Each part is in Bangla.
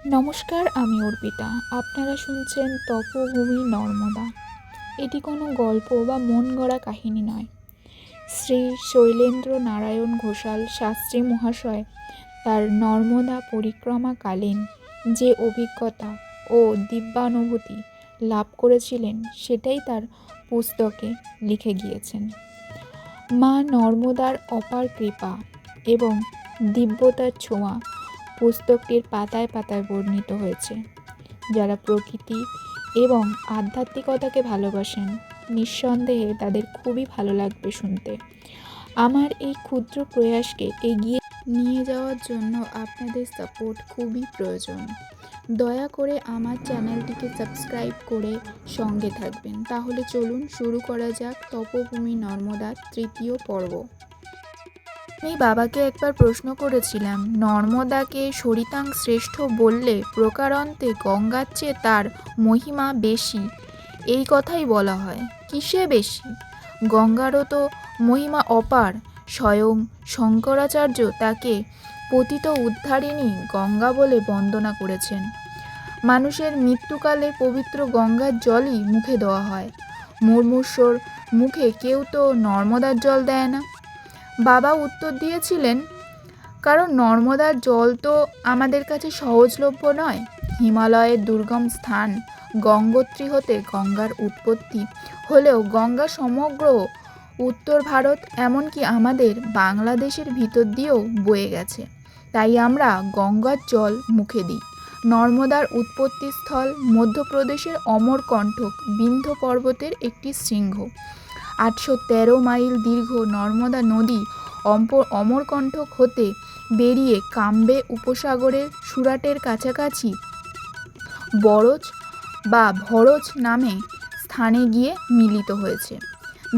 নমস্কার, আমি অর্পিতা। আপনারা শুনছেন তপভূমি নর্মদা। এটি কোনো গল্প বা মন গড়া কাহিনী নয়। শ্রী শৈলেন্দ্র নারায়ণ ঘোষাল শাস্ত্রী মহাশয় তার নর্মদা পরিক্রমাকালীন যে অভিজ্ঞতা ও দিব্যানুভূতি লাভ করেছিলেন সেটাই তার পুস্তকে লিখে গিয়েছেন। মা নর্মদার অপার কৃপা এবং দিব্যতার ছোঁয়া পুস্তকটির পাতায় পাতায় বর্ণিত হয়েছে। যারা প্রকৃতি এবং আধ্যাত্মিকতাকে ভালোবাসেন, নিঃসন্দেহে তাদের খুবই ভালো লাগবে শুনতে। আমার এই ক্ষুদ্র প্রয়াসকে এগিয়ে নিয়ে যাওয়ার জন্য আপনাদের সাপোর্ট খুবই প্রয়োজন। দয়া করে আমার চ্যানেলটিকে সাবস্ক্রাইব করে সঙ্গে থাকবেন। তাহলে চলুন শুরু করা যাক তপভূমি নর্মদার তৃতীয় পর্ব। আমি বাবাকে একবার প্রশ্ন করেছিলাম, নর্মদাকে সরিতাং শ্রেষ্ঠ বললে প্রকারান্তে গঙ্গার চেয়ে তার মহিমা বেশি, এই কথাই বলা হয়। কিসে বেশি? গঙ্গারও তো মহিমা অপার। স্বয়ং শঙ্করাচার্য তাকে পতিত উদ্ধারিণী গঙ্গা বলে বন্দনা করেছেন। মানুষের মৃত্যুকালে পবিত্র গঙ্গার জলই মুখে দেওয়া হয়। মুমূর্ষুর মুখে কেউ তো নর্মদার জল দেয় না। বাবা উত্তর দিয়েছিলেন, কারণ নর্মদার জল তো আমাদের কাছে সহজলভ্য নয়। হিমালয়ের দুর্গম স্থান গঙ্গোত্রী হতে গঙ্গার উৎপত্তি হলেও গঙ্গা সমগ্র উত্তর ভারত, এমনকি আমাদের বাংলাদেশের ভিতর দিয়েও বয়ে গেছে। তাই আমরা গঙ্গার জল মুখে দিই। নর্মদার উৎপত্তিস্থল মধ্যপ্রদেশের অমরকণ্টক বিন্ধ্য পর্বতের একটি শৃঙ্গ। 813 মাইল দীর্ঘ নর্মদা নদী অমরকণ্টক হতে বেরিয়ে কাম্বে উপসাগরের সুরাটের কাছাকাছি বরজ বা ভরজ নামে স্থানে গিয়ে মিলিত হয়েছে।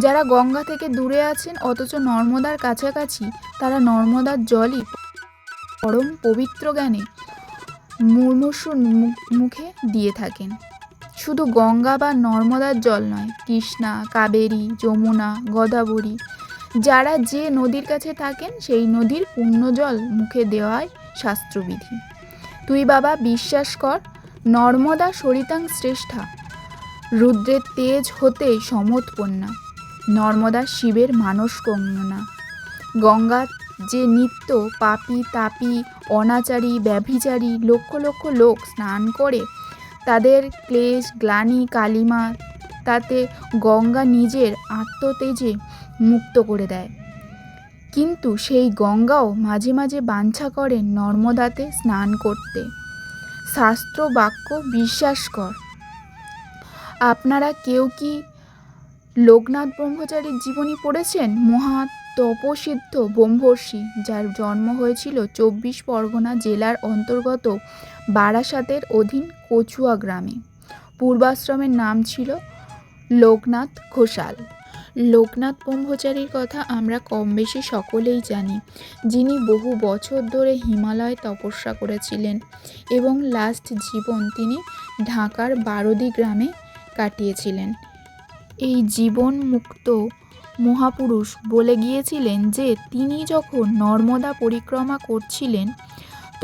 যারা গঙ্গা থেকে দূরে আছেন অথচ নর্মদার কাছাকাছি, তারা নর্মদার জলই পরম পবিত্র জ্ঞানে মুমূর্ষুর মুখে দিয়ে থাকেন। শুধু গঙ্গা বা নর্মদার জল নয়, কৃষ্ণা, কাবেরী, যমুনা, গোদাবরী, যারা যে নদীর কাছে থাকেন সেই নদীর পূর্ণ জল মুখে দেওয়াই শাস্ত্রবিধি। তুই বাবা বিশ্বাস কর, নর্মদা সরিতাং শ্রেষ্ঠা, রুদ্রের তেজ হতে সমোৎপন্না। নর্মদা শিবের মানস কন্যা। গঙ্গা যে নিত্য পাপী তাপী অনাচারী ব্যভিচারী লক্ষ লক্ষ লোক স্নান করে তাদের ক্লেশ গ্লানি কালিমা তাতে গঙ্গা নিজের আত্মতেজে মুক্ত করে দেয়। কিন্তু সেই গঙ্গাও মাঝে মাঝে বাঞ্ছা করেন নর্মদাতে স্নান করতে। শাস্ত্র বাক্য বিশ্বাস কর। আপনারা কেউ কি লোকনাথ ব্রহ্মচারীর জীবনী পড়েছেন? মহা তপসিদ্ধ ব্রহ্মর্ষি, যার জন্ম হয়েছিল 24 পরগনা জেলার অন্তর্গত বারাসাতের অধীন কচুয়া গ্রামে। পূর্বাশ্রমের নাম ছিল লোকনাথ ঘোষাল। লোকনাথ ব্রহ্মচারীর কথা আমরা কম বেশি সকলেই জানি, যিনি বহু বছর ধরে হিমালয়ে তপস্যা করেছিলেন এবং লাস্ট জীবন তিনি ঢাকার বারদি গ্রামে কাটিয়েছিলেন। এই জীবন মুক্ত মহাপুরুষ বলে গিয়েছিলেন যে তিনি যখন নর্মদা পরিক্রমা করছিলেন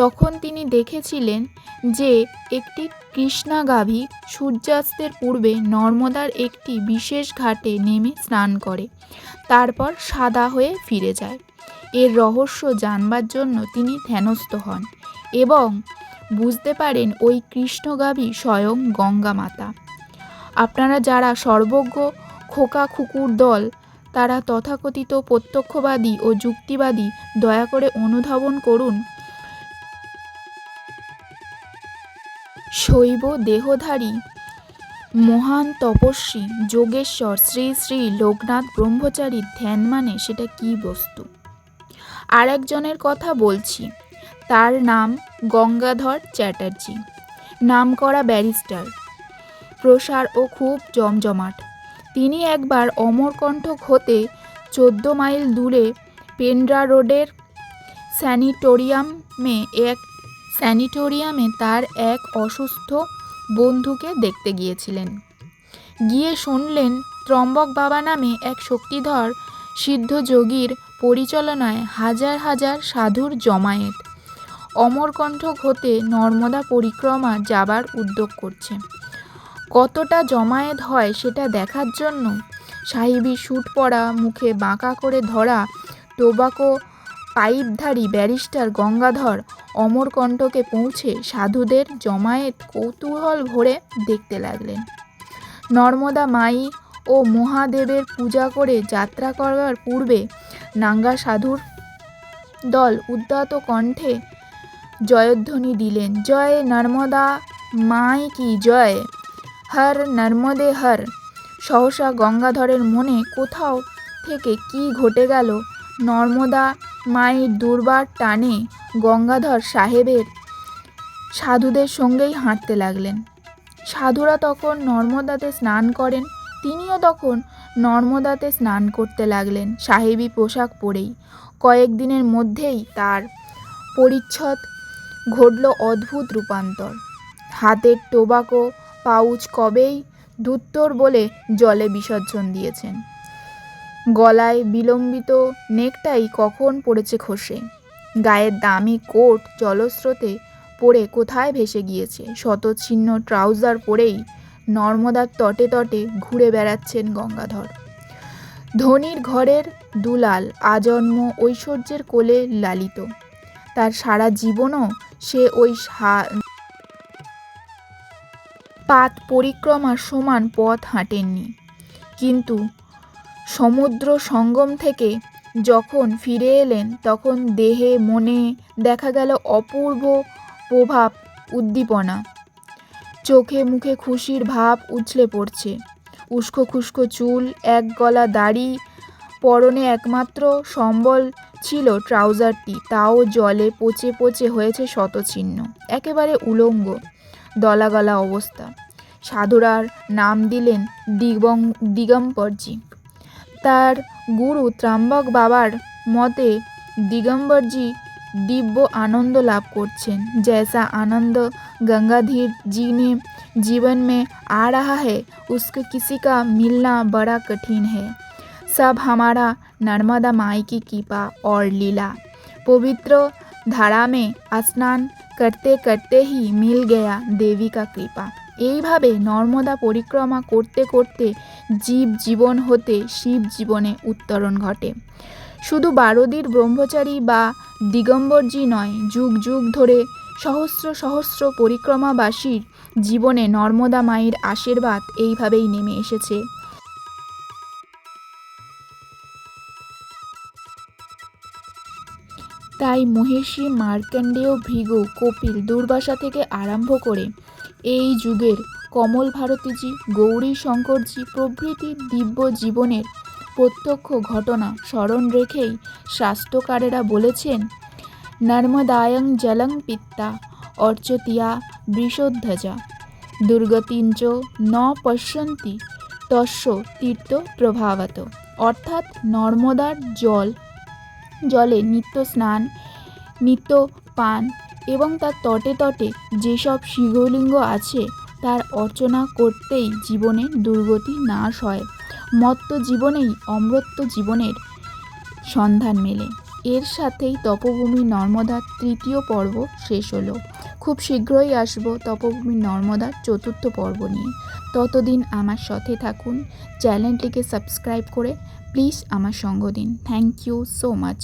তখন তিনি দেখেছিলেন যে একটি কৃষ্ণা গাভী সূর্যাস্তের পূর্বে নর্মদার একটি বিশেষ ঘাটে নেমে স্নান করে, তারপর সাদা হয়ে ফিরে যায়। এর রহস্য জানবার জন্য তিনি ধ্যানস্থ হন এবং বুঝতে পারেন ওই কৃষ্ণ গাভী স্বয়ং গঙ্গা মাতা। আপনারা যারা সর্বজ্ঞ খোকা খুকুর দল, তারা তথাকথিত প্রত্যক্ষবাদী ও যুক্তিবাদী, দয়া করে অনুধাবন করুন। শৈব দেহধারী মহান তপস্বী যোগেশ্বর শ্রী শ্রী লোকনাথ ব্রহ্মচারীর ধ্যান মানে সেটা কি বস্তু। আর একজনের কথা বলছি, তার নাম গঙ্গাধর চ্যাটার্জি, নামকরা ব্যারিস্টার, প্রসার ও খুব জমজমাট। তিনি একবার অমরকণ্টক হতে 14 মাইল দূরে পেন্ড্রা রোডের স্যানিটোরিয়ামে তার এক অসুস্থ বন্ধুকে দেখতে গিয়েছিলেন। গিয়ে শুনলেন ত্রম্বক বাবা নামে এক শক্তিধর সিদ্ধ যোগীর পরিচালনায় হাজার হাজার সাধুর জমায়েত। অমরকণ্টক হতে নর্মদা পরিক্রমা যাবার উদ্যোগ করছে। কতটা জমায়েত হয় সেটা দেখার জন্য সাহেবী স্যুট পরা, মুখে বাঁকা করে ধরা টোবাকো পাইপধারী ব্যারিস্টার গঙ্গাধর অমরকণ্টকে পৌঁছে সাধুদের জমায়েত কৌতূহল ভরে দেখতে লাগলেন। নর্মদা মাই ও মহাদেবের পূজা করে যাত্রা করবার পূর্বে নাঙ্গা সাধুর দল উদ্যত কণ্ঠে জয়ধ্বনি দিলেন, জয় নর্মদা মাই কি জয়, হর নর্মদে হর। সহসা গঙ্গাধরের মনে কোথাও থেকে কি ঘটে গেল। নর্মদা মায়ের দুর্বার টানে গঙ্গাধর সাহেবের সাধুদের সঙ্গেই হাঁটতে লাগলেন। সাধুরা তখন নর্মদাতে স্নান করেন, তিনিও তখন নর্মদাতে স্নান করতে লাগলেন সাহেবী পোশাক পরেই। কয়েকদিনের মধ্যেই তার পরিচ্ছদ ঘটল অদ্ভুত রূপান্তর। হাতের টোবাকো পাউচ কবেই ধুত্তোর বলে জলে বিসর্জন দিয়েছেন। গলায় বিলম্বিত নেকটাই কখন পড়েছে খসে। গায়ের দামি কোট জলস্রোতে পড়ে কোথায় ভেসে গিয়েছে। শতচ্ছিন্ন ট্রাউজার পরেই নর্মদার তটে তটে ঘুরে বেড়াচ্ছেন গঙ্গাধর। ধনির ঘরের দুলাল, আজন্ম ঐশ্বর্যের কোলে লালিত। তার সারা জীবনও সে ওই পাত পরিক্রমার সমান পথ হাঁটেননি। কিন্তু সমুদ্র সঙ্গম থেকে যখন ফিরে এলেন তখন দেহে মনে দেখা গেল অপূর্ব প্রভাব, উদ্দীপনা। চোখে মুখে খুশির ভাব উছলে পড়ছে। উস্কো খুস্কো চুল, এক গলা দাড়ি, পরনে একমাত্র সম্বল ছিল ট্রাউজারটি, তাও জলে পচে পচে হয়েছে শতছিন্ন, একেবারে উলঙ্গ, দলাগলা অবস্থা। সাধুরার নাম দিলেন দিগম্বরজি। তার গুরু ত্রাম্বক বাবার মতে দিগম্বরজি দিব্য আনন্দ লাভ করছেন। जैसा आनंद गंगाधर जी ने जीवन में आ रहा है उसको किसी का मिलना बड़ा कठिन है। सब हमारा नर्मदा माई की कृपा और लीला। पवित्र धारा में स्नान करते करते ही मिल गया देवी का कृपा। এইভাবে নর্মদা পরিক্রমা করতে করতে জীব জীবন হতে শিব জীবনে উত্তরণ ঘটে। শুধু বারোদির ব্রহ্মচারী বা দিগম্বরজি নয়, যুগ যুগ ধরে সহস্র সহস্র পরিক্রমাবাসীর জীবনে নর্মদা মায়ের আশীর্বাদ এইভাবেই নেমে এসেছে। তাই মহিষী, মার্কণ্ডেয়, ভৃগু, কপিল, দুর্বাসা থেকে আরম্ভ করে এই যুগের কমল ভারতীজি, গৌরী শঙ্করজি প্রভৃতি দিব্য জীবনের প্রত্যক্ষ ঘটনা স্মরণ রেখেই শাস্ত্রকারেরা বলেছেন, নর্মদায়ং জলং পিত্তা অর্চতিয়া বৃষধ্বজা দুর্গতিঞ্চ ন পশ্যন্তি তস্য তীর্থ প্রভাবত। অর্থাৎ নর্মদার জলে নিত্য স্নান, নিত্য পান এবং তার তটে তটে যেসব শিবলিঙ্গ আছে তার অর্চনা করতেই জীবনের দুর্গতি নাশ হয়, মত্ত জীবনেই অমৃত জীবনের সন্ধান মেলে। এর সাথেই তপভূমি নর্মদার তৃতীয় পর্ব শেষ হলো। খুব শীঘ্রই আসবো তপভূমি নর্মদার চতুর্থ পর্ব নিয়ে। ততদিন আমার সাথে থাকুন, চ্যানেলটিকে সাবস্ক্রাইব করে প্লিজ আমার সঙ্গ দিন। Thank you so much.